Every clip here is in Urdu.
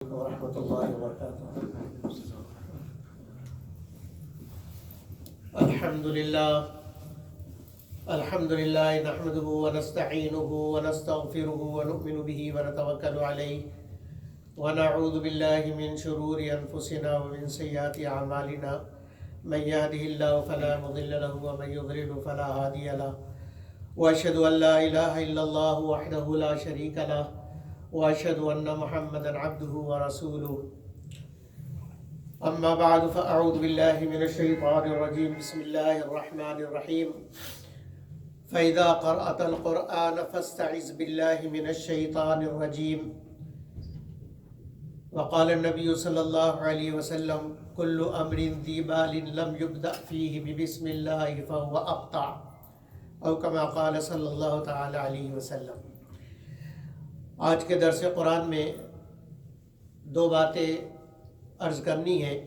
ورحمۃ اللہ وبرکاتہ۔ الحمد للہ نحمده ونستعینه ونستغفره ونؤمن به ونتوکل علیہ ونعوذ باللہ من شرور انفسنا ومن سیئات اعمالنا من يهده الله فلا مضل له ومن يضلل فلا هادي له واشهد ان لا اله الا الله وحده لا شريك له واشهد ان محمدا عبده ورسوله اما بعد فاعوذ بالله من الشیطان الرجیم بسم اللہ الرحمن الرحیم فاذا قرأت القرآن فاستعذ بالله من الشیطان الرجیم وقال النبی صلی اللہ علیہ وسلم كل امر ذی بال لم يبدأ فیہ ببسم اللہ فهو اقطع او کما قال صلی اللہ تعالی علیہ وسلم۔ آج کے درس قرآن میں دو باتیں عرض کرنی ہیں۔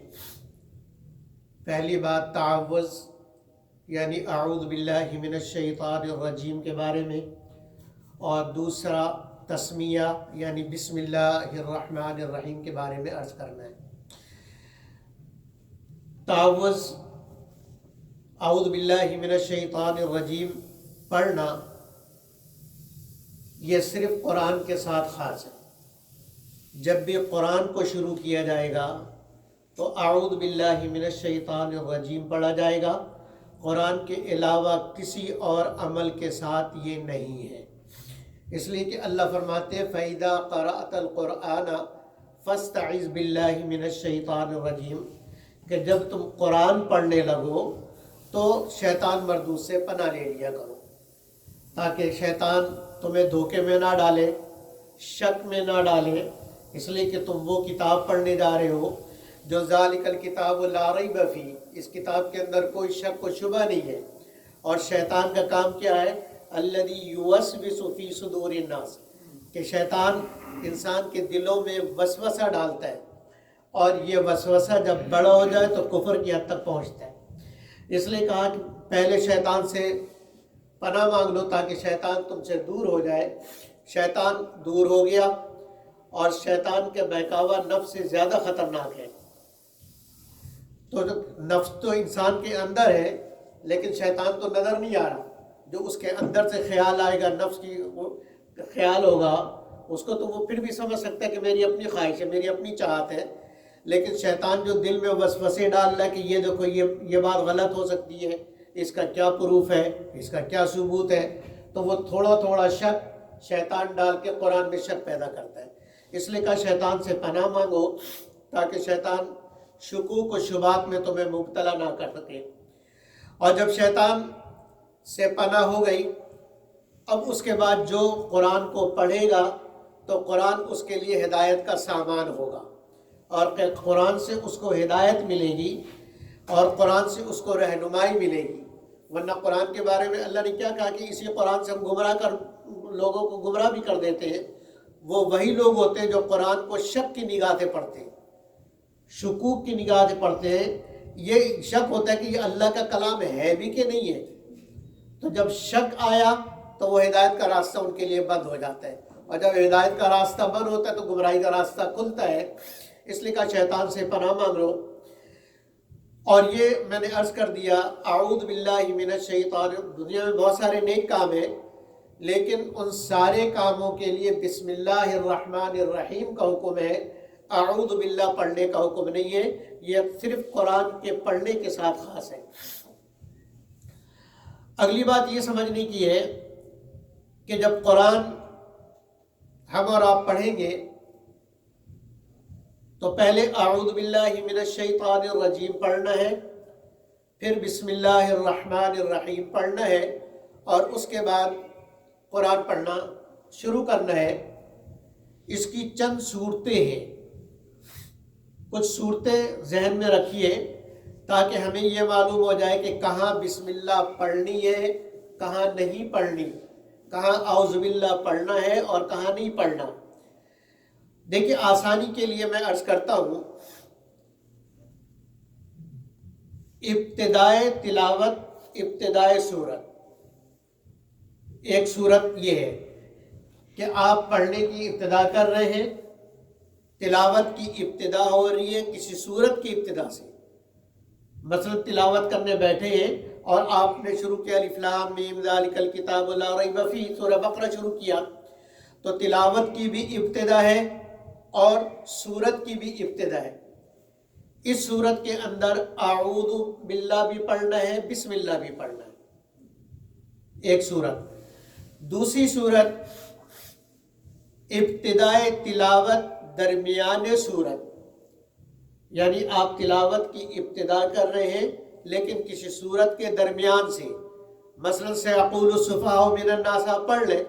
پہلی بات تعوذ یعنی اعوذ باللہ من الشیطان الرجیم کے بارے میں، اور دوسرا تسمیہ یعنی بسم اللہ الرحمن الرحیم کے بارے میں عرض کرنا ہے۔ تعوذ اعوذ باللہ من الشیطان الرجیم پڑھنا یہ صرف قرآن کے ساتھ خاص ہے۔ جب بھی قرآن کو شروع کیا جائے گا تو اعوذ باللہ من الشیطان الرجیم پڑھا جائے گا، قرآن کے علاوہ کسی اور عمل کے ساتھ یہ نہیں ہے۔ اس لیے کہ اللہ فرماتے ہیں فَإِذَا قَرَأْتَ الْقُرْآنَ فَاسْتَعِذْ بِاللَّهِ مِنَ الشَّيْطَانِ الرَّجِيمِ، کہ جب تم قرآن پڑھنے لگو تو شیطان مردود سے پناہ لے لیا کرو، تاکہ شیطان تمہیں دھوکے میں نہ ڈالے، شک میں نہ ڈالے، اس لیے کہ تم وہ کتاب پڑھنے جا رہے ہو جو ذالک الکتاب لا ریب فیہ، اس کتاب کے اندر کوئی شک و شبہ نہیں ہے۔ اور شیطان کا کام کیا ہے؟ الذی یوسوس فی صدور الناس، کہ شیطان انسان کے دلوں میں وسوسہ ڈالتا ہے، اور یہ وسوسہ جب بڑا ہو جائے تو کفر کی حد تک پہنچتا ہے۔ اس لیے کہا کہ پہلے شیطان سے پناہ مانگ لو تاکہ شیطان تم سے دور ہو جائے۔ شیطان دور ہو گیا، اور شیطان کے بہکاوا نفس سے زیادہ خطرناک ہے۔ تو نفس تو انسان کے اندر ہے، لیکن شیطان تو نظر نہیں آ رہا۔ جو اس کے اندر سے خیال آئے گا، نفس کی خیال ہوگا، اس کو تو وہ پھر بھی سمجھ سکتا ہے کہ میری اپنی خواہش ہے، میری اپنی چاہت ہے۔ لیکن شیطان جو دل میں وسوسے ڈال رہا ہے کہ یہ دیکھو یہ بات غلط ہو سکتی ہے، اس کا کیا پروف ہے، اس کا کیا ثبوت ہے، تو وہ تھوڑا تھوڑا شک شیطان ڈال کے قرآن میں شک پیدا کرتا ہے۔ اس لیے کہا شیطان سے پناہ مانگو تاکہ شیطان شکوک و شبہات میں تمہیں مبتلا نہ کر سکے۔ اور جب شیطان سے پناہ ہو گئی، اب اس کے بعد جو قرآن کو پڑھے گا تو قرآن اس کے لیے ہدایت کا سامان ہوگا، اور قرآن سے اس کو ہدایت ملے گی، اور قرآن سے اس کو رہنمائی ملے گی۔ ورنہ قرآن کے بارے میں اللہ نے کیا کہا کہ اسی قرآن سے ہم لوگوں کو گمراہ بھی کر دیتے ہیں۔ وہ وہی لوگ ہوتے ہیں جو قرآن کو شک کی نگاہ سے پڑھتے ہیں، شکوک کی نگاہ سے پڑھتے ہیں۔ یہ شک ہوتا ہے کہ یہ اللہ کا کلام ہے بھی کہ نہیں ہے، تو جب شک آیا تو وہ ہدایت کا راستہ ان کے لیے بند ہو جاتا ہے، اور جب ہدایت کا راستہ بند ہوتا ہے تو گمراہی کا راستہ کھلتا ہے۔ اس لیے کہ شیطان سے پناہ مانگ لو۔ اور یہ میں نے عرض کر دیا اعوذ باللہ من الشیطان، دنیا میں بہت سارے نیک کام ہیں، لیکن ان سارے کاموں کے لیے بسم اللہ الرحمن الرحیم کا حکم ہے، اعوذ باللہ پڑھنے کا حکم نہیں ہے۔ یہ صرف قرآن کے پڑھنے کے ساتھ خاص ہے۔ اگلی بات یہ سمجھنے کی ہے کہ جب قرآن ہم اور آپ پڑھیں گے تو پہلے اعوذ باللہ من الشیطان الرجیم پڑھنا ہے، پھر بسم اللہ الرحمن الرحیم پڑھنا ہے، اور اس کے بعد قرآن پڑھنا شروع کرنا ہے۔ اس کی چند صورتیں ہیں، کچھ صورتیں ذہن میں رکھیے تاکہ ہمیں یہ معلوم ہو جائے کہ کہاں بسم اللہ پڑھنی ہے، کہاں نہیں پڑھنی، کہاں اعوذ باللہ پڑھنا ہے اور کہاں نہیں پڑھنا۔ دیکھیے آسانی کے لیے میں عرض کرتا ہوں، ابتدائے تلاوت، ابتدائے سورت، ایک صورت یہ ہے کہ آپ پڑھنے کی ابتدا کر رہے ہیں، تلاوت کی ابتدا ہو رہی ہے کسی سورت کی ابتدا سے، مثلا تلاوت کرنے بیٹھے ہیں اور آپ نے شروع کیا الف لام میم ذالک الکتاب لا ریب فیہ، سورہ بقرہ شروع کیا، تو تلاوت کی بھی ابتدا ہے اور سورت کی بھی ابتدا ہے۔ اس سورت کے اندر اعوذ باللہ بھی پڑھنا ہے، بسم اللہ بھی پڑھنا ہے، ایک سورت۔ دوسری سورت ابتدائے تلاوت درمیان سورت، یعنی آپ تلاوت کی ابتدا کر رہے ہیں لیکن کسی سورت کے درمیان سے، مثلا سیقول السفہاء من الناس آپ پڑھ لیں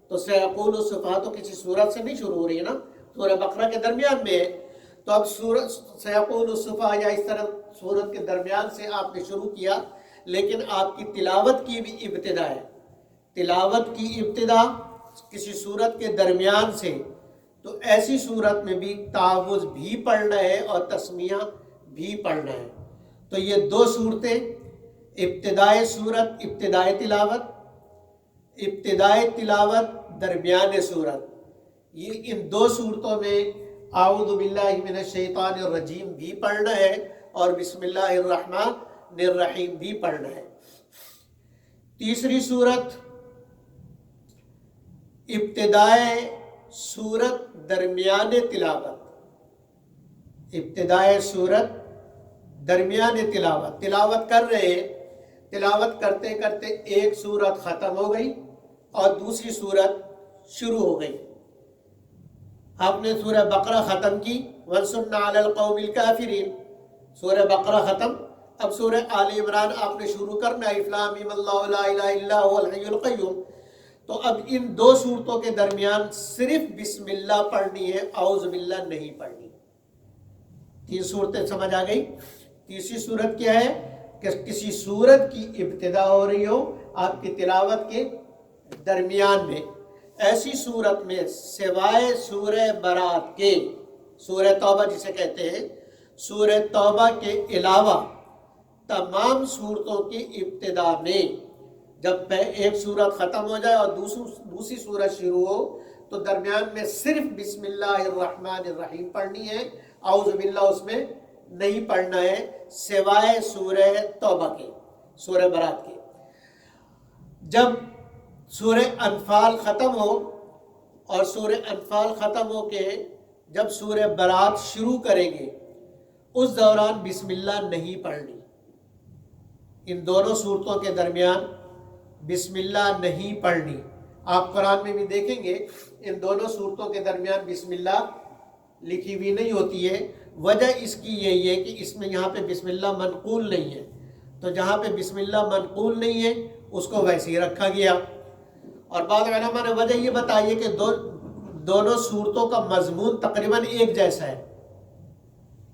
تو سیقول السفہاء تو کسی سورت سے نہیں شروع ہو رہی ہے نا، سورہ بقرہ کے درمیان میں ہے، تو اب سورت سیقول السفہاء یا اس طرح سورت کے درمیان سے آپ نے شروع کیا، لیکن آپ کی تلاوت کی بھی ابتدا ہے، تلاوت کی ابتدا کسی سورت کے درمیان سے، تو ایسی صورت میں بھی تعوذ بھی پڑھنا ہے اور تسمیہ بھی پڑھنا ہے۔ تو یہ دو صورتیں، ابتدائے صورت ابتدائے تلاوت درمیان صورت، یہ ان دو صورتوں میں اعوذ باللہ من الشیطان الرجیم بھی پڑھنا ہے اور بسم اللہ الرحمن الرحیم بھی پڑھنا ہے۔ تیسری صورت ابتدائے سورت درمیان تلاوت، ابتدائے سورت درمیان تلاوت، تلاوت کر رہے ہیں، تلاوت کرتے کرتے ایک سورت ختم ہو گئی اور دوسری سورت شروع ہو گئی۔ آپ نے سورہ بقرہ ختم کی، وَانصُرْنَا عَلَى الْقَوْمِ الْكَافِرِينَ، سورہ بقرہ ختم، اب سورہ آل عمران آپ نے شروع کرنا، الف لام میم اللہ لا الہ الا هو الحی القیوم، تو اب ان دو صورتوں کے درمیان صرف بسم اللہ پڑھنی ہے، اعوذ باللہ نہیں پڑھنی۔ تین صورتیں سمجھ آ گئی۔ تیسری صورت کیا ہے کہ کسی صورت کی ابتدا ہو رہی ہو آپ کی تلاوت کے درمیان میں، ایسی صورت میں سوائے سورہ برات کے، سورہ توبہ جسے کہتے ہیں، سورہ توبہ کے علاوہ تمام صورتوں کی ابتدا میں جب ایک صورت ختم ہو جائے اور دوسری صورت شروع ہو تو درمیان میں صرف بسم اللہ الرحمن الرحیم پڑھنی ہے، اعوذ باللہ اس میں نہیں پڑھنا ہے، سوائے سورہ توبہ کے، سورہ برات کے۔ جب سورہ انفال ختم ہو اور سورہ انفال ختم ہو کے جب سورہ برات شروع کریں گے اس دوران بسم اللہ نہیں پڑھنی، ان دونوں صورتوں کے درمیان بسم اللہ نہیں پڑھنی۔ آپ قرآن میں بھی دیکھیں گے ان دونوں صورتوں کے درمیان بسم اللہ لکھی ہوئی نہیں ہوتی ہے، وجہ اس کی یہی ہے کہ اس میں یہاں پہ بسم اللہ منقول نہیں ہے، تو جہاں پہ بسم اللہ منقول نہیں ہے اس کو ویسے ہی رکھا گیا۔ اور بعض علماء نے وجہ یہ بتائی ہے کہ دونوں صورتوں کا مضمون تقریباً ایک جیسا ہے،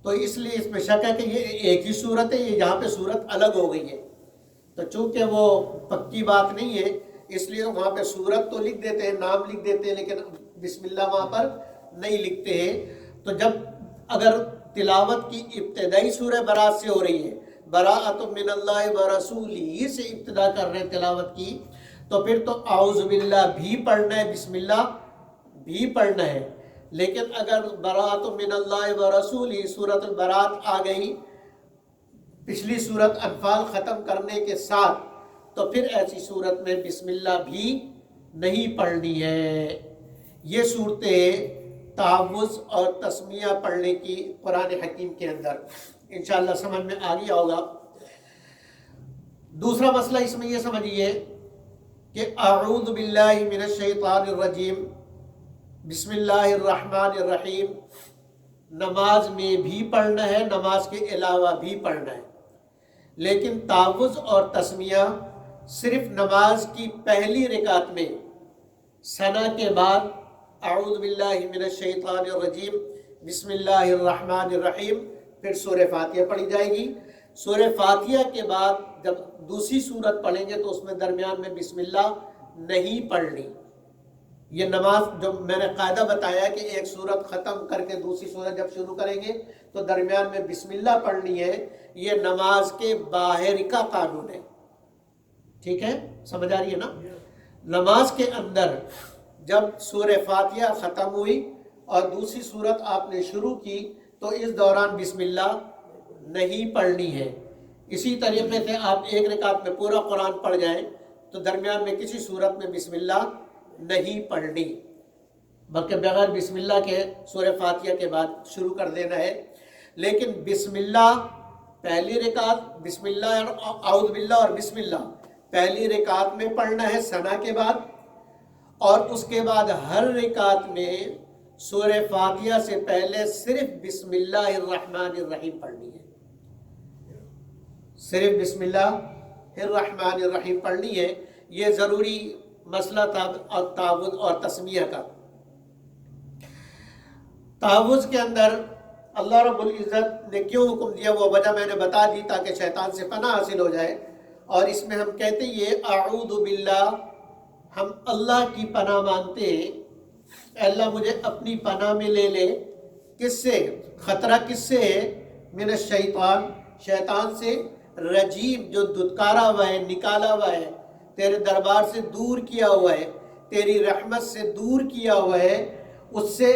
تو اس لیے اس میں شک ہے کہ یہ ایک ہی صورت ہے، یہ یہاں پہ صورت الگ ہو گئی ہے، تو چونکہ وہ پکی بات نہیں ہے اس لیے وہاں پہ صورت تو لکھ دیتے ہیں، نام لکھ دیتے ہیں، لیکن بسم اللہ وہاں پر نہیں لکھتے ہیں۔ تو جب اگر تلاوت کی ابتدائی سورہ برات سے ہو رہی ہے، براءۃ من اللہ ورسولہ سے ابتدا کر رہے ہیں تلاوت کی، تو پھر تو اعوذ باللہ بھی پڑھنا ہے، بسم اللہ بھی پڑھنا ہے۔ لیکن اگر براءۃ من اللہ ورسولہ سورۃ البرات آ گئی پچھلی سورت انفال ختم کرنے کے ساتھ، تو پھر ایسی صورت میں بسم اللہ بھی نہیں پڑھنی ہے۔ یہ صورتیں تعوذ اور تسمیہ پڑھنے کی قرآن حکیم کے اندر انشاءاللہ سمجھ میں آ گیا ہوگا۔ دوسرا مسئلہ اس میں یہ سمجھیے کہ اعوذ باللہ من الشیطان الرجیم، بسم اللہ الرحمن الرحیم نماز میں بھی پڑھنا ہے، نماز کے علاوہ بھی پڑھنا ہے، لیکن تعوذ اور تسمیہ صرف نماز کی پہلی رکعت میں ثنا کے بعد اعوذ باللہ من الشیطان الرجیم بسم اللہ الرحمن الرحیم پھر سورہ فاتحہ پڑھی جائے گی۔ سورہ فاتحہ کے بعد جب دوسری سورت پڑھیں گے تو اس میں درمیان میں بسم اللہ نہیں پڑھنی۔ یہ نماز جو میں نے قاعدہ بتایا کہ ایک سورت ختم کر کے دوسری سورت جب شروع کریں گے تو درمیان میں بسم اللہ پڑھنی ہے، یہ نماز کے باہر کا قانون ہے۔ ٹھیک ہے، سمجھ آ رہی ہے نا؟ نماز کے اندر جب سورہ فاتحہ ختم ہوئی اور دوسری صورت آپ نے شروع کی تو اس دوران بسم اللہ نہیں پڑھنی ہے۔ اسی طریقے سے آپ ایک رکعت میں پورا قرآن پڑھ جائیں تو درمیان میں کسی صورت میں بسم اللہ نہیں پڑھنی، بلکہ بغیر بسم اللہ کے سورہ فاتحہ کے بعد شروع کر دینا ہے۔ لیکن بسم اللہ پہلی رکعت، بسم اللہ اور اعوذ باللہ اور بسم اللہ پہلی رکعت میں پڑھنا ہے ثنا کے بعد، اور اس کے بعد ہر رکعت میں سورہ فاتحہ سے پہلے صرف بسم اللہ الرحمن الرحیم پڑھنی ہے، صرف بسم اللہ الرحمن الرحیم پڑھنی ہے۔ یہ ضروری مسئلہ تھا تعوذ اور تسمیہ کا۔ تعوذ کے اندر اللہ رب العزت نے کیوں حکم دیا وہ وجہ میں نے بتا دی تاکہ شیطان سے پناہ حاصل ہو جائے، اور اس میں ہم کہتے ہیں یہ اعوذ باللہ، ہم اللہ کی پناہ مانگتے ہیں، اے اللہ مجھے اپنی پناہ میں لے لے۔ کس سے؟ خطرہ کس سے ہے؟ من الشیطان، شیطان سے، رجیم جو دھتکارا ہوا ہے، نکالا ہوا ہے، تیرے دربار سے دور کیا ہوا ہے، تیری رحمت سے دور کیا ہوا ہے، اس سے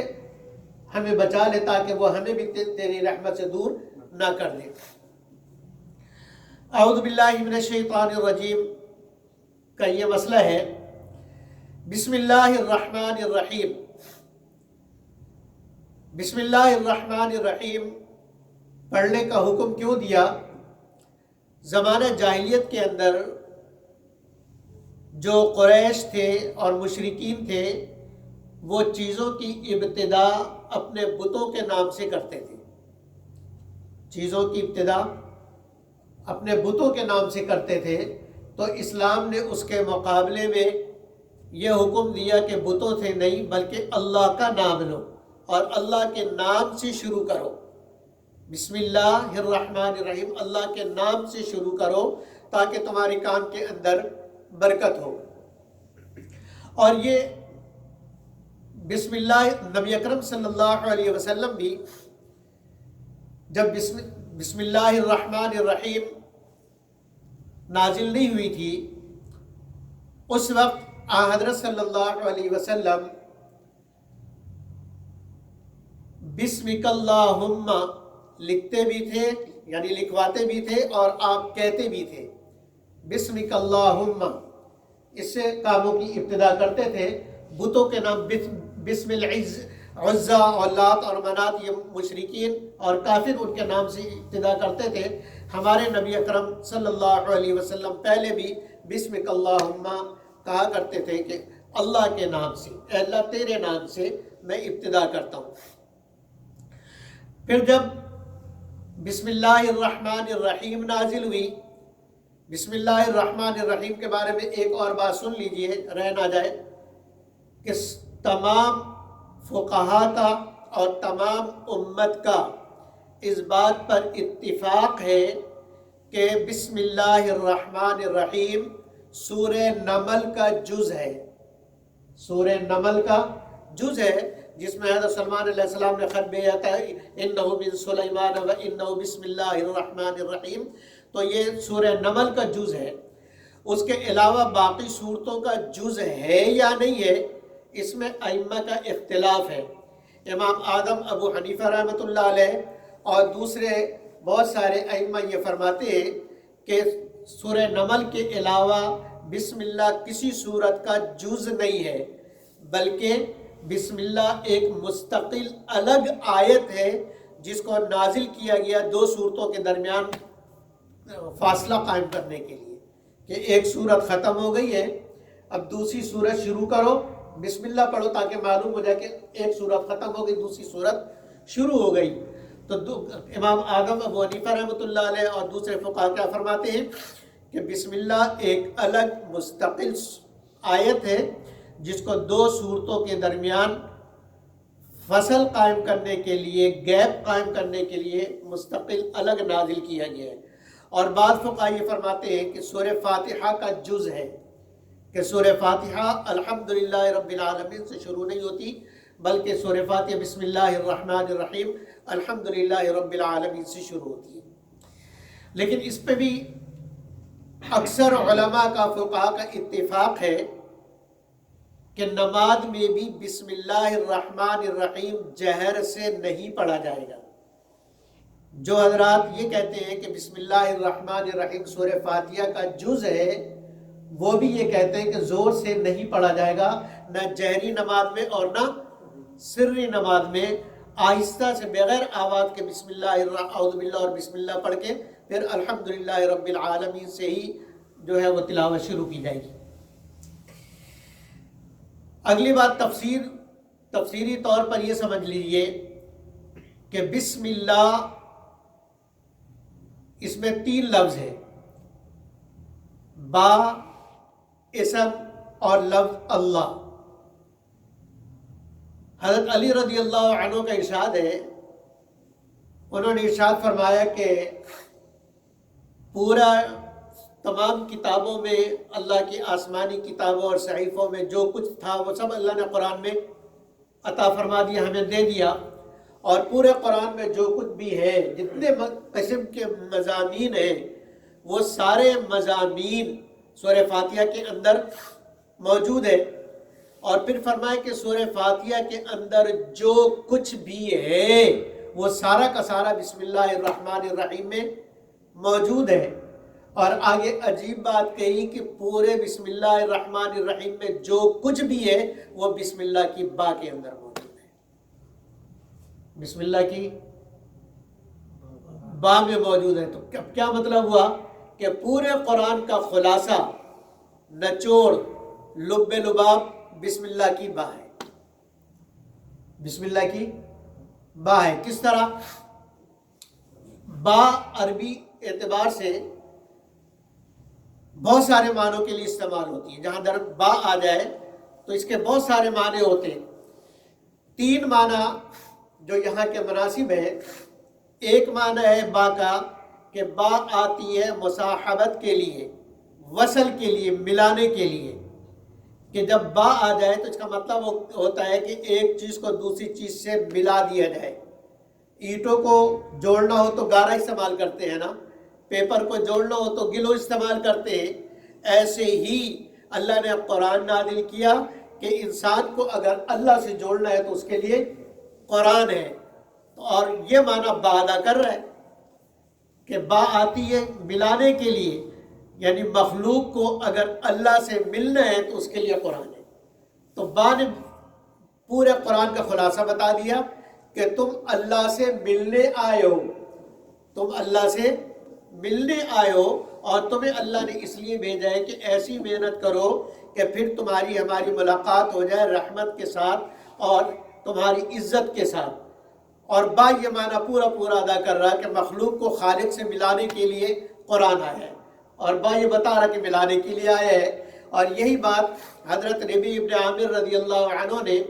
ہمیں بچا لے تاکہ وہ ہمیں بھی تیری رحمت سے دور نہ کر دے۔ اعوذ باللہ من الشیطان الرجیم کا یہ مسئلہ ہے۔ بسم اللہ الرحمن الرحیم، بسم اللہ الرحمن الرحیم پڑھنے کا حکم کیوں دیا؟ زمانہ جاہلیت کے اندر جو قریش تھے اور مشرکین تھے وہ چیزوں کی ابتدا اپنے بتوں کے نام سے کرتے تھے، چیزوں کی ابتدا اپنے بتوں کے نام سے کرتے تھے، تو اسلام نے اس کے مقابلے میں یہ حکم دیا کہ بتوں سے نہیں بلکہ اللہ کا نام لو اور اللہ کے نام سے شروع کرو۔ بسم اللہ الرحمن الرحیم، اللہ کے نام سے شروع کرو تاکہ تمہارے کام کے اندر برکت ہو۔ اور یہ بسم اللہ نبی اکرم صلی اللہ علیہ وسلم بھی جب بسم اللہ الرحمن الرحیم نازل نہیں ہوئی تھی اس وقت حضرت صلی اللہ علیہ وسلم بسمک اللہم لکھتے بھی تھے، یعنی لکھواتے بھی تھے، اور آپ کہتے بھی تھے بسمک اللہم، اس سے کاموں کی ابتدا کرتے تھے۔ بتوں کے نام بسم العزا اور لات اور منات، یہ مشرکین اور کافر ان کے نام سے ابتدا کرتے تھے۔ ہمارے نبی اکرم صلی اللہ علیہ وسلم پہلے بھی بسمک اللہم کہا کرتے تھے کہ اللہ کے نام سے، اے اللہ تیرے نام سے میں ابتدا کرتا ہوں۔ پھر جب بسم اللہ الرحمن الرحیم نازل ہوئی، بسم اللہ الرحمن الرحیم کے بارے میں ایک اور بات سن لیجئے رہ نہ جائے کہ تمام فقہا کا اور تمام امت کا اس بات پر اتفاق ہے کہ بسم اللہ الرحمن الرحیم سورہ نمل کا جز ہے، سورہ نمل کا جز ہے، جس میں حضرت سلمان علیہ السلام نے خط بھیجا تھا انہ من سلیمان و انہ بسم اللہ الرحمن الرحیم، تو یہ سورہ نمل کا جز ہے۔ اس کے علاوہ باقی صورتوں کا جز ہے یا نہیں ہے، اس میں ائمہ کا اختلاف ہے۔ امام اعظم ابو حنیفہ رحمۃ اللہ علیہ اور دوسرے بہت سارے ائمہ یہ فرماتے ہیں کہ سورہ نمل کے علاوہ بسم اللہ کسی صورت کا جز نہیں ہے، بلکہ بسم اللہ ایک مستقل الگ آیت ہے جس کو نازل کیا گیا دو صورتوں کے درمیان فاصلہ قائم کرنے کے لیے، کہ ایک صورت ختم ہو گئی ہے اب دوسری صورت شروع کرو، بسم اللہ پڑھو تاکہ معلوم ہو جائے کہ ایک صورت ختم ہو گئی دوسری صورت شروع ہو گئی۔ تو امام اعظم ابو حنیفہ رحمۃ اللہ علیہ اور دوسرے فقہا کیا فرماتے ہیں کہ بسم اللہ ایک الگ مستقل آیت ہے جس کو دو صورتوں کے درمیان فصل قائم کرنے کے لیے، گیپ قائم کرنے کے لیے مستقل الگ نازل کیا گیا ہے۔ اور بعض فقہا یہ فرماتے ہیں کہ سورہ فاتحہ کا جز ہے، کہ سورہ فاتحہ الحمدللہ رب العالمین سے شروع نہیں ہوتی بلکہ سورہ فاتحہ بسم اللہ الرحمن الرحیم الحمدللہ رب العالمین سے شروع ہوتی ہے۔ لیکن اس پہ بھی اکثر علماء کا فقہا کا اتفاق ہے کہ نماز میں بھی بسم اللہ الرحمن الرحیم جہر سے نہیں پڑھا جائے گا۔ جو حضرات یہ کہتے ہیں کہ بسم اللہ الرحمن الرحیم سورہ فاتحہ کا جز ہے، وہ بھی یہ کہتے ہیں کہ زور سے نہیں پڑھا جائے گا، نہ جہری نماز میں اور نہ سری نماز میں۔ آہستہ سے بغیر آواز کے بسم اللہ اعوذ باللہ اور بسم اللہ پڑھ کے پھر الحمدللہ رب العالمین سے ہی جو ہے وہ تلاوت شروع کی جائے گی۔ اگلی بات تفسیری طور پر یہ سمجھ لیجئے کہ بسم اللہ اس میں 3 لفظ ہے، با، اسم اور لفظ اللہ۔ حضرت علی رضی اللہ عنہ کا ارشاد ہے، انہوں نے ارشاد فرمایا کہ پورا تمام کتابوں میں، اللہ کی آسمانی کتابوں اور صحیفوں میں جو کچھ تھا وہ سب اللہ نے قرآن میں عطا فرما دیا، ہمیں دے دیا، اور پورے قرآن میں جو کچھ بھی ہے، جتنے قسم کے مضامین ہیں، وہ سارے مضامین سورہ فاتحہ کے اندر موجود ہے۔ اور پھر فرمائے کہ سورہ فاتحہ کے اندر جو کچھ بھی ہے وہ سارا کا سارا بسم اللہ الرحمن الرحیم میں موجود ہے۔ اور آگے عجیب بات کہی کہ پورے بسم اللہ الرحمن الرحیم میں جو کچھ بھی ہے وہ بسم اللہ کی با کے اندر موجود ہے، بسم اللہ کی با میں موجود ہے۔ تو کیا مطلب ہوا کہ پورے قرآن کا خلاصہ، نچوڑ، لب لباب بسم اللہ کی با ہے، بسم اللہ کی با ہے۔ کس طرح؟ با عربی اعتبار سے بہت سارے معنوں کے لیے استعمال ہوتی ہے۔ جہاں در با آ جائے تو اس کے بہت سارے معنی ہوتے ہیں۔ 3 معنی جو یہاں کے مناسب ہیں، ایک معنی ہے با کا کہ با آتی ہے مصاحبت کے لیے، وصل کے لیے، ملانے کے لیے، کہ جب با آ جائے تو اس کا مطلب ہوتا ہے کہ ایک چیز کو دوسری چیز سے ملا دیا جائے۔ اینٹوں کو جوڑنا ہو تو گارا استعمال کرتے ہیں نا، پیپر کو جوڑنا ہو تو گلو استعمال کرتے ہیں۔ ایسے ہی اللہ نے قرآن نازل کیا کہ انسان کو اگر اللہ سے جوڑنا ہے تو اس کے لیے قرآن ہے، اور یہ معنی با ادا کر رہا ہے کہ با آتی ہے ملانے کے لیے، یعنی مخلوق کو اگر اللہ سے ملنا ہے تو اس کے لیے قرآن ہے۔ تو با نے پورے قرآن کا خلاصہ بتا دیا کہ تم اللہ سے ملنے آئے ہو، تم اللہ سے ملنے آئے ہو، اور تمہیں اللہ نے اس لیے بھیجا ہے کہ ایسی محنت کرو کہ پھر تمہاری ہماری ملاقات ہو جائے رحمت کے ساتھ اور تمہاری عزت کے ساتھ۔ اور با یہ معنی پورا ادا کر رہا کہ مخلوق کو خالق سے ملانے کے لیے قرآن آیا ہے، اور با یہ بتا رہا کہ ملانے کے لیے آیا ہے۔ اور یہی بات حضرت ربیع ابن عامر رضی اللہ عنہ نے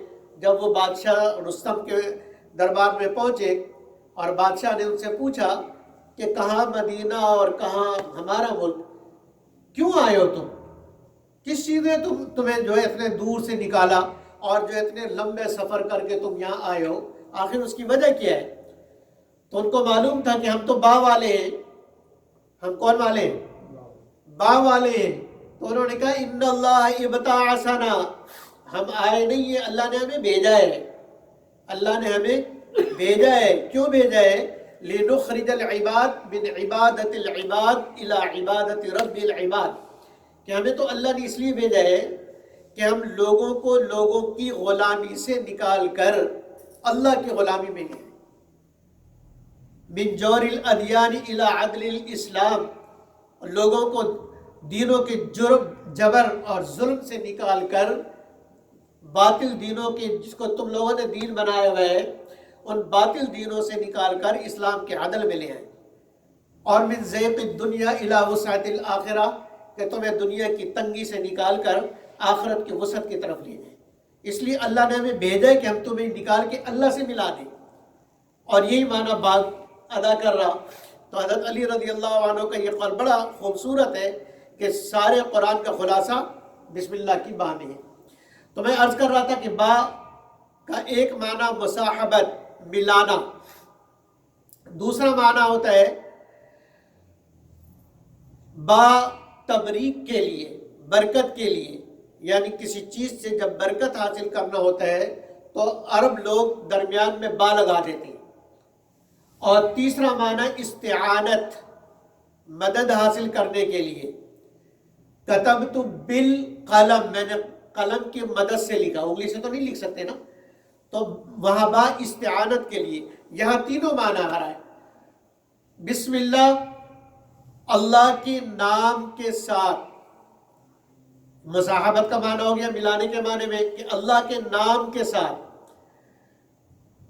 جب وہ بادشاہ رستم کے دربار میں پہنچے اور بادشاہ نے ان سے پوچھا کہ کہاں مدینہ اور کہاں ہمارا ملک، کیوں آئے ہو تم، کس چیز نے تمہیں جو ہے اتنے دور سے نکالا اور جو اتنے لمبے سفر کر کے تم یہاں آئے ہو، آخر اس کی وجہ کیا ہے؟ تو ان کو معلوم تھا کہ ہم تو با والے ہیں۔ ہم کون والے ہیں؟ با والے ہیں۔ تو انہوں نے کہا ان اللہ ابتعثنا، ہم آئے نہیں ہیں، اللہ نے ہمیں بھیجا ہے، اللہ نے ہمیں بھیجا ہے۔ کیوں بھیجا ہے؟ لنخرج العباد من عبادت العباد الى عبادت رب العباد، کہ ہمیں تو اللہ نے اس لیے بھیجا ہے کہ ہم لوگوں کو لوگوں کی غلامی سے نکال کر اللہ کی غلامی میں لیں، من جور الادیان الى عدل الاسلام، لوگوں کو دینوں کے جرم، جبر اور ظلم سے نکال کر باطل دینوں کے، جس کو تم لوگوں نے دین بنایا ہوا ہے، ان باطل دینوں سے نکال کر اسلام کے عدل میں لے آئے، اور من ضیق الدنیا الی وسعت الآخرہ، کہ تمہیں دنیا کی تنگی سے نکال کر آخرت کی وسعت کی طرف لے جائے۔ اس لیے اللہ نے ہمیں بھیجا ہے کہ ہم تمہیں نکال کے اللہ سے ملا دیں، اور یہی معنی بات ادا کر رہا۔ تو حضرت علی رضی اللہ عنہ کا یہ قول بڑا خوبصورت ہے کہ سارے قرآن کا خلاصہ بسم اللہ کی با میں ہے۔ تو میں عرض کر رہا تھا کہ با کا ایک معنی مصاحبت، ملانا، دوسرا معنی ہوتا ہے با تبریک کے لیے، برکت کے لیے، یعنی کسی چیز سے جب برکت حاصل کرنا ہوتا ہے تو عرب لوگ درمیان میں با لگا دیتے ہیں۔ اور تیسرا معنی استعانت، مدد حاصل کرنے کے لیے۔ کتبت بالقلم، میں نے قلم کی مدد سے لکھا، انگلی سے تو نہیں لکھ سکتے نا، تو وہاں با استعانت کے لیے۔ یہاں تینوں معنی آ رہا ہے۔ بسم اللہ، اللہ کے نام کے ساتھ، مصاحبت کا معنی ہو گیا ملانے کے معنی میں کہ اللہ کے نام کے ساتھ،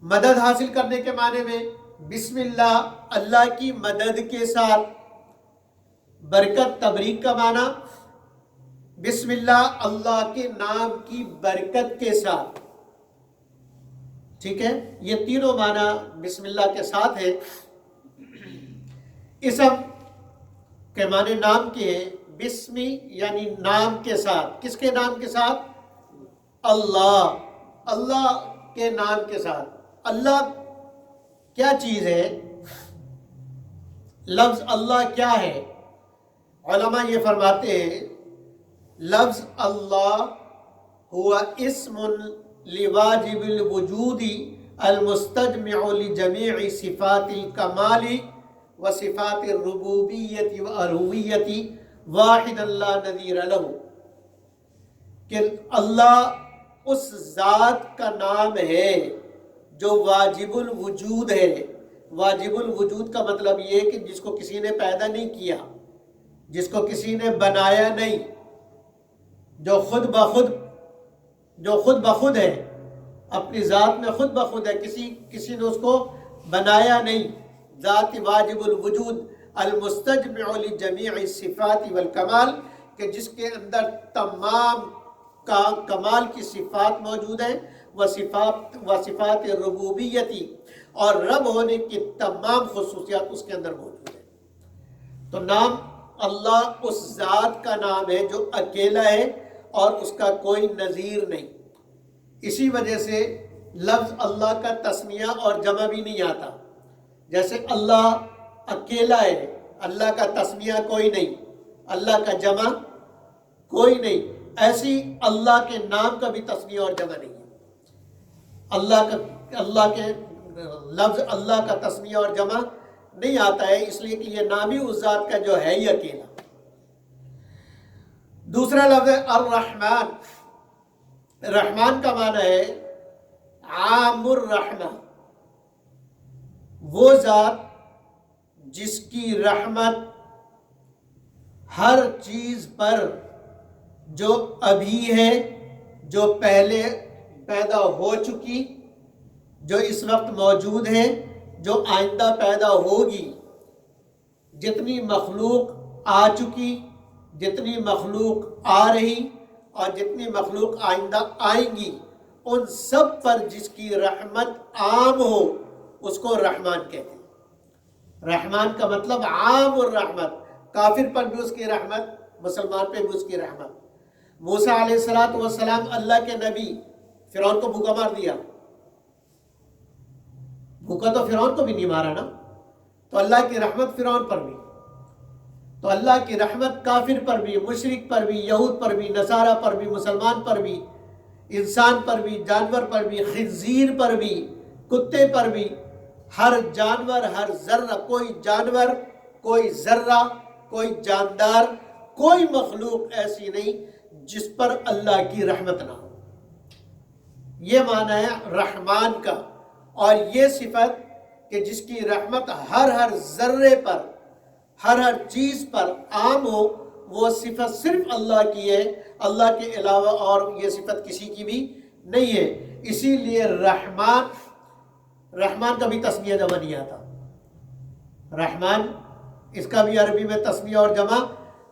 مدد حاصل کرنے کے معنی میں بسم اللہ، اللہ کی مدد کے ساتھ، برکت تبریک کا معنی بسم اللہ، اللہ کے نام کی برکت کے ساتھ۔ ٹھیک ہے، یہ تینوں معنی بسم اللہ کے ساتھ ہے۔ اسم کے معنی نام کے ہیں، بسمی یعنی نام کے ساتھ۔ کس کے نام کے ساتھ؟ اللہ، اللہ کے نام کے ساتھ۔ اللہ کیا چیز ہے؟ لفظ اللہ کیا ہے؟ علماء یہ فرماتے ہیں لفظ اللہ ہوا اسم لواجب الوجود المستجمع لجمیع صفات الکمال و صفات الربوبیت و الوہیت واحد لا نظیر لہ، کہ اللہ اس ذات کا نام ہے جو واجب الوجود ہے۔ واجب الوجود کا مطلب یہ کہ جس کو کسی نے پیدا نہیں کیا، جس کو کسی نے بنایا نہیں، جو خود بخود ہے، اپنی ذات میں خود بخود ہے، کسی نے اس کو بنایا نہیں۔ ذات واجب الوجود المستجمع لجمیع الصفات والکمال، کہ جس کے اندر تمام کمال کی صفات موجود ہیں، وصفات ربوبیتی، اور رب ہونے کی تمام خصوصیات اس کے اندر موجود ہیں۔ تو نام اللہ اس ذات کا نام ہے جو اکیلا ہے اور اس کا کوئی نظیر نہیں۔ اسی وجہ سے لفظ اللہ کا تسمیہ اور جمع بھی نہیں آتا۔ جیسے اللہ اکیلا ہے، اللہ کا تسمیہ کوئی نہیں، اللہ کا جمع کوئی نہیں، ایسی اللہ کے نام کا بھی تسمیہ اور جمع نہیں ہے۔ اللہ کے لفظ اللہ کا تسمیہ اور جمع نہیں آتا ہے، اس لیے کہ یہ نام ہی اس ذات کا جو ہے ہی اکیلا۔ دوسرا لفظ ہے الرحمن۔ رحمان کا معنی ہے عام الرحمہ، وہ ذات جس کی رحمت ہر چیز پر جو ابھی ہے، جو پہلے پیدا ہو چکی، جو اس وقت موجود ہے، جو آئندہ پیدا ہوگی، جتنی مخلوق آ چکی، جتنی مخلوق آ رہی اور جتنی مخلوق آئندہ آئیں گی، ان سب پر جس کی رحمت عام ہو اس کو رحمان کہتے ہیں۔ رحمان کا مطلب عام الرحمت، کافر پر بھی اس کی رحمت، مسلمان پہ بھی اس کی رحمت۔ موسیٰ علیہ السلام اللہ کے نبی، فرعون کو بھوکا مار دیا، بھوکا تو فرعون کو بھی نہیں مارا نا، تو اللہ کی رحمت فرعون پر بھی، تو اللہ کی رحمت کافر پر بھی، مشرک پر بھی، یہود پر بھی، نصارہ پر بھی، مسلمان پر بھی، انسان پر بھی، جانور پر بھی، خنزیر پر بھی، کتے پر بھی، ہر جانور، ہر ذرہ، کوئی جانور، کوئی ذرہ، کوئی جاندار، کوئی مخلوق ایسی نہیں جس پر اللہ کی رحمت نہ ہو۔ یہ معنی ہے رحمان کا۔ اور یہ صفت کہ جس کی رحمت ہر ذرے پر، ہر چیز پر عام ہو، وہ صفت صرف اللہ کی ہے، اللہ کے علاوہ اور یہ صفت کسی کی بھی نہیں ہے۔ اسی لیے رحمان کا بھی تسمیہ جمع نہیں آتا۔ رحمان اس کا بھی عربی میں تسمیہ اور جمع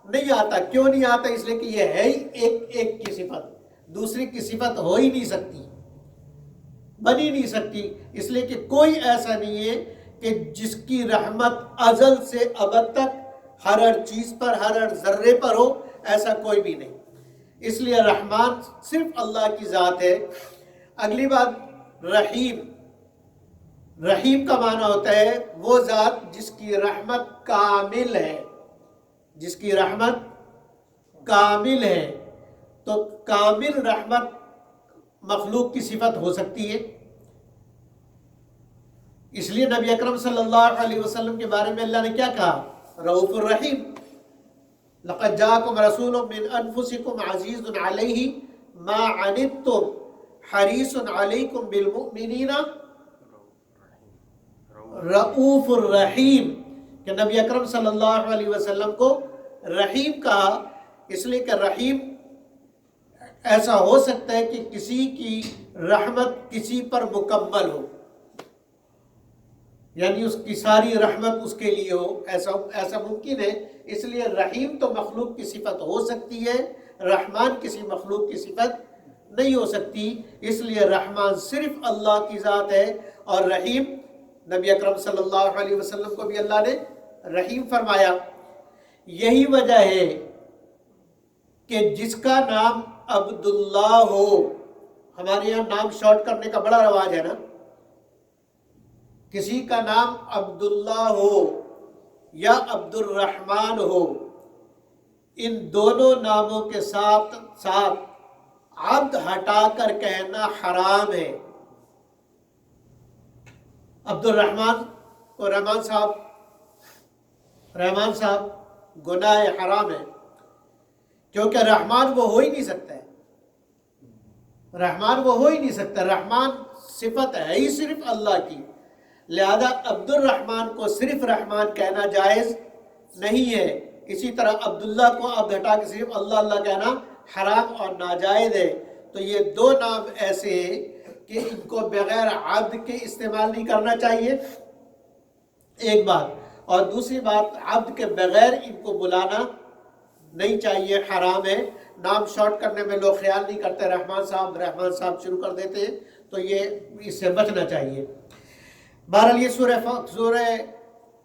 نہیں آتا۔ کیوں نہیں آتا؟ اس لیے کہ یہ ہے ہی ایک کی صفت، دوسری کی صفت ہو ہی نہیں سکتی، بن ہی نہیں سکتی، اس لیے کہ کوئی ایسا نہیں ہے کہ جس کی رحمت ازل سے ابد تک ہر چیز پر، ہر ذرے پر ہو، ایسا کوئی بھی نہیں۔ اس لیے رحمان صرف اللہ کی ذات ہے۔ اگلی بات رحیم۔ رحیم کا معنی ہوتا ہے وہ ذات جس کی رحمت کامل ہے، جس کی رحمت کامل ہے، تو کامل رحمت مخلوق کی صفت ہو سکتی ہے؟ اس لیے نبی اکرم صلی اللہ علیہ وسلم کے بارے میں اللہ نے کیا کہا؟ رؤوف الرحیم. لقد جاءکم رسول من انفسکم عزیز علیہ ما عنتم حریص علیکم بالمؤمنین رؤوف الرحیم. کہ نبی اکرم صلی اللہ علیہ وسلم کو رحیم کہا اس لیے کہ رحیم ایسا ہو سکتا ہے کہ کسی کی رحمت کسی پر مکمل ہو، یعنی اس کی ساری رحمت اس کے لیے ہو، ایسا ممکن ہے. اس لیے رحیم تو مخلوق کی صفت ہو سکتی ہے، رحمان کسی مخلوق کی صفت نہیں ہو سکتی. اس لیے رحمان صرف اللہ کی ذات ہے، اور رحیم نبی اکرم صلی اللہ علیہ وسلم کو بھی اللہ نے رحیم فرمایا. یہی وجہ ہے کہ جس کا نام عبداللہ ہو، ہمارے یہاں نام شارٹ کرنے کا بڑا رواج ہے نا، کسی کا نام عبداللہ ہو یا عبد الرحمن ہو، ان دونوں ناموں کے ساتھ ساتھ عبد ہٹا کر کہنا حرام ہے. عبد الرحمن کو رحمان صاحب گناہ حرام ہے، کیونکہ رحمان وہ ہو ہی نہیں سکتا ہے. رحمان صفت ہے ہی صرف اللہ کی، لہذا عبد الرحمن کو صرف رحمان کہنا جائز نہیں ہے. اسی طرح عبداللہ کو عبد ہٹا کے صرف اللہ کہنا حرام اور ناجائز ہے. تو یہ دو نام ایسے ہیں کہ ان کو بغیر عبد کے استعمال نہیں کرنا چاہیے، ایک بات. اور دوسری بات، عبد کے بغیر ان کو بلانا نہیں چاہیے، حرام ہے. نام شارٹ کرنے میں لوگ خیال نہیں کرتے، رحمان صاحب شروع کر دیتے ہیں، تو یہ اس سے بچنا چاہیے. بہرحال یہ سورہ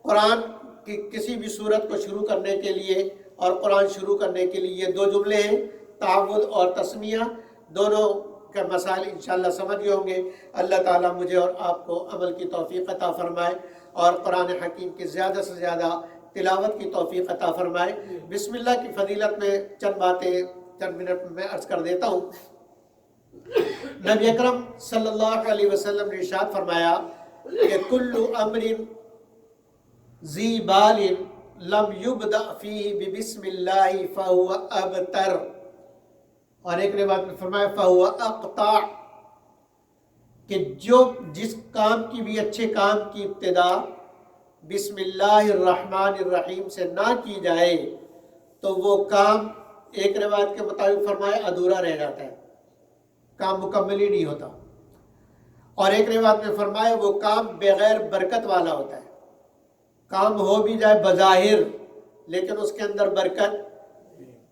قرآن کی کسی بھی صورت کو شروع کرنے کے لیے اور قرآن شروع کرنے کے لیے یہ دو جملے ہیں، تعوذ اور تسمیہ. دونوں کے مسائل انشاءاللہ سمجھ گئے ہوں گے. اللہ تعالیٰ مجھے اور آپ کو عمل کی توفیق عطا فرمائے اور قرآن حکیم کی زیادہ سے زیادہ تلاوت کی توفیق عطا فرمائے. بسم اللہ کی فضیلت میں چند باتیں چند منٹ میں عرض کر دیتا ہوں. نبی اکرم صلی اللہ علیہ وسلم نے ارشاد فرمایا کہ کل امر ذی بال لم یبدأ فیہ ببسم اللہ فہو ابتر، اور ایک روایت میں فرمایا فہو اقطع، کہ جس کام کی بھی اچھے کام کی ابتدا بسم اللہ الرحمن الرحیم سے نہ کی جائے تو وہ کام ایک روایت کے مطابق فرمایا ادھورا رہ جاتا ہے، کام مکمل ہی نہیں ہوتا. اور ایک روایت میں فرمایا وہ کام بغیر برکت والا ہوتا ہے. کام ہو بھی جائے بظاہر لیکن اس کے اندر برکت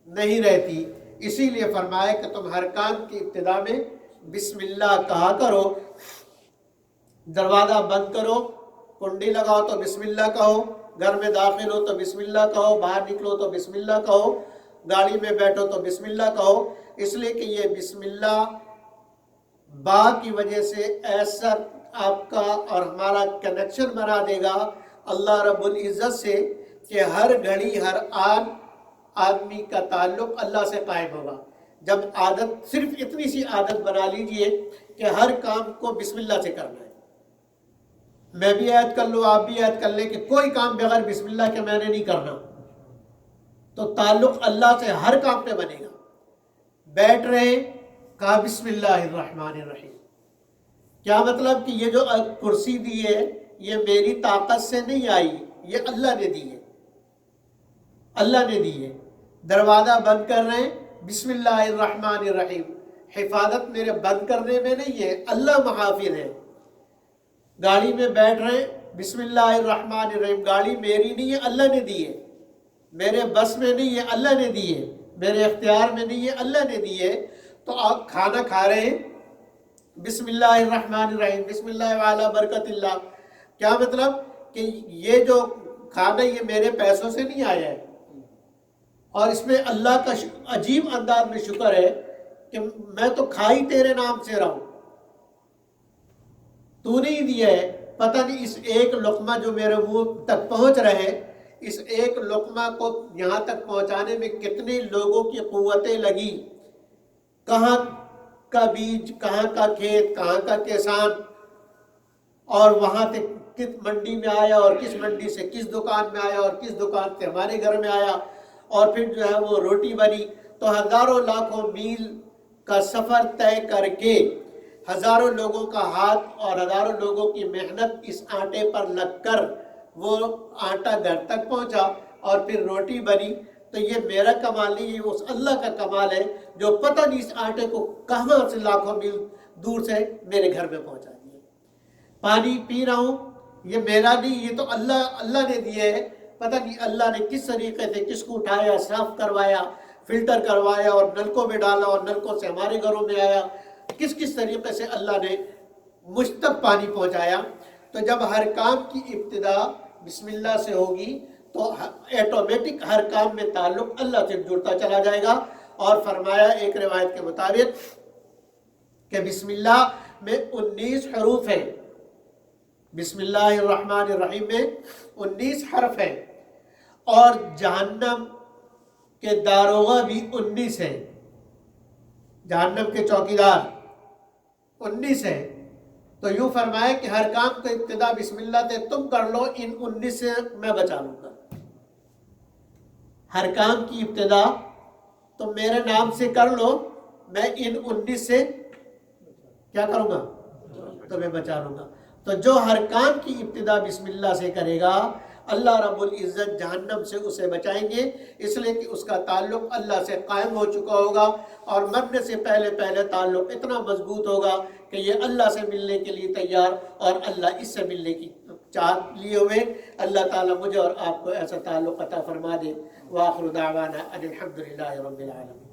نہیں رہتی. اسی لیے فرمایا کہ تم ہر کام کی ابتدا میں بسم اللہ کہا کرو. دروازہ بند کرو، کنڈی لگاؤ تو بسم اللہ کہو، گھر میں داخل ہو تو بسم اللہ کہو، باہر نکلو تو بسم اللہ کہو، گاڑی میں بیٹھو تو بسم اللہ کہو. اس لیے کہ یہ بسم اللہ با کی وجہ سے ایسا آپ کا اور ہمارا کنیکشن بنا دے گا اللہ رب العزت سے کہ ہر گھڑی ہر آن آدمی کا تعلق اللہ سے قائم ہوگا. جب عادت، صرف اتنی سی عادت بنا لیجئے کہ ہر کام کو بسم اللہ سے کرنا ہے. میں بھی عہد کر لوں، آپ بھی عہد کر لیں کہ کوئی کام بغیر بسم اللہ کے میں نے نہیں کرنا، تو تعلق اللہ سے ہر کام پہ بنے گا. بیٹھ رہے کہا بسم اللہ الرحمن الرحیم. کیا مطلب کہ یہ جو کرسی دی ہے یہ میری طاقت سے نہیں آئی، یہ اللہ نے دی ہے، اللہ نے دی ہے. دروازہ بند کر رہے ہیں بسم اللہ الرحمن الرحیم، حفاظت میرے بند کرنے میں نہیں ہے، اللہ محافظ ہے. گاڑی میں بیٹھ رہے ہیں بسم اللہ الرحمن الرحیم، گاڑی میری نہیں ہے، اللہ نے دی ہے، میرے بس میں نہیں ہے، اللہ نے دی ہے، میرے اختیار میں نہیں ہے، اللہ نے دی ہے. تو آپ کھانا کھا رہے ہیں بسم اللہ الرحمن الرحیم، بسم اللہ وعلی برکت اللہ. کیا مطلب کہ یہ جو کھانا یہ میرے پیسوں سے نہیں آیا ہے، اور اس میں اللہ کا عجیب انداز میں شکر ہے کہ میں تو کھا ہی تیرے نام سے رہا ہوں، تو نہیں دیا ہے. پتہ نہیں اس ایک لقمہ جو میرے منہ تک پہنچ رہے، اس ایک لقمہ کو یہاں تک پہنچانے میں کتنے لوگوں کی قوتیں لگی، کہاں کا بیج، کہاں کا کھیت، کہاں کا کسان، اور وہاں سے کس منڈی میں آیا اور کس منڈی سے کس دکان میں آیا اور کس دکان سے ہمارے گھر میں آیا، اور پھر جو ہے وہ روٹی بنی. تو ہزاروں لاکھوں میل کا سفر طے کر کے ہزاروں لوگوں کا ہاتھ اور ہزاروں لوگوں کی محنت اس آٹے پر لگ کر وہ آٹا گھر تک پہنچا اور پھر روٹی بنی. تو یہ میرا کمال نہیں، یہ اس اللہ کا کمال ہے جو پتہ نہیں اس آٹے کو کہاں سے لاکھوں میل دور سے میرے گھر میں پہنچا دیا. پانی پی رہا ہوں، یہ میرا نہیں، یہ تو اللہ نے دیے ہے. پتہ نہیں اللہ نے کس طریقے سے کس کو اٹھایا، صاف کروایا، فلٹر کروایا اور نلکوں میں ڈالا اور نلکوں سے ہمارے گھروں میں آیا، کس طریقے سے اللہ نے مجھ تک پانی پہنچایا. تو جب ہر کام کی ابتدا بسم اللہ سے ہوگی تو ایٹومیٹک ہر کام میں تعلق اللہ سے جڑتا چلا جائے گا. اور فرمایا ایک روایت کے مطابق کہ بسم اللہ میں 19 حروف ہیں، بسم اللہ الرحمن الرحیم میں 19 حرف ہیں، اور جہنم کے داروغہ بھی 19 ہیں، جہنم کے چوکیدار 19 ہیں. تو یوں فرمایا کہ ہر کام کو ابتدا بسم اللہ سے تم کر لو، ان 19 سے میں بچا لوں گا. ہر کام کی ابتدا تم میرے نام سے کر لو، میں ان 19 سے کیا کروں گا؟ تمہیں بچا لوں گا. تو جو ہر کام کی ابتدا بسم اللہ سے کرے گا اللہ رب العزت جہنم سے اسے بچائیں گے، اس لیے کہ اس کا تعلق اللہ سے قائم ہو چکا ہوگا، اور مرنے سے پہلے تعلق اتنا مضبوط ہوگا کہ یہ اللہ سے ملنے کے لیے تیار اور اللہ اس سے ملنے کی چاہت لیے ہوئے. اللہ تعالیٰ مجھے اور آپ کو ایسا تعلق عطا فرما دے. وآخر دعوانا ان الحمد للہ رب العالمین.